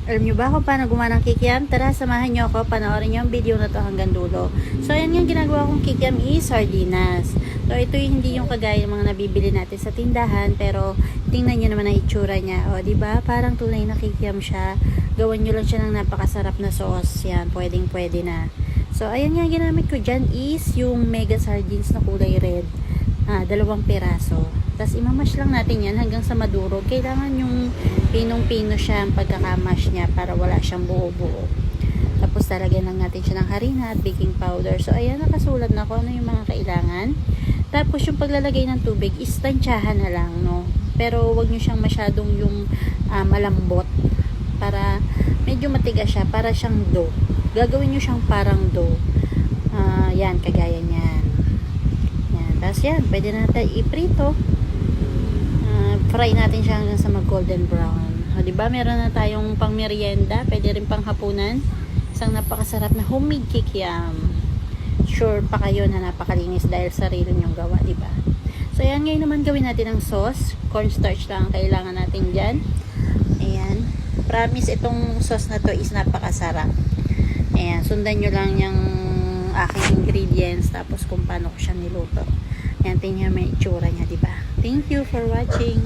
Alam nyo ba kung paano gumawa ng kikiam? Tara, samahan nyo ako. Panoorin nyo ang video na to hanggang dulo. So, ayan yung ginagawa kong kikiam is sardinas. So, ito yung hindi yung kagaya ng mga nabibili natin sa tindahan. Pero, tingnan nyo naman ang itsura niya. O, diba? Parang tunay na kikiam siya. Gawan nyo lang siya ng napakasarap na sauce. Yan, pwedeng pwede na. So, ayan nga ginamit ko dyan is yung mega sardines na kulay red. 2 piraso. Tapos imamash lang natin yan hanggang sa madurog. Kailangan yung pinong-pino siya ang pagkakamash niya para wala siyang buo-buo. Tapos talagyan lang natin siya ng harina at baking powder. So ayan, nakasulat na kung ano yung mga kailangan. Tapos yung paglalagay ng tubig is tansyahan na lang, no? Pero wag nyo siyang masyadong yung malambot. Para medyo matigas siya, para siyang dough. Gagawin nyo siyang parang dough. Yan, kagaya niyan. Tapos yan, pwede na natin iprito. Fry natin siya hanggang sa mag golden brown. O, diba, meron na tayong pang merienda, pwede rin pang hapunan. Isang napakasarap na homemade kikiam. Sure pa kayo na napakalinis dahil sarili nyong gawa, diba? So, ayan, ngayon naman gawin natin ang sauce. Cornstarch lang ang kailangan natin dyan. Ayan. Promise, itong sauce na to is napakasarap. Ayan, sundan nyo lang yung aking ingredients tapos kung paano ko siya niluto. Ayan, tingnan mo yung itsura niya, diba? Thank you for watching.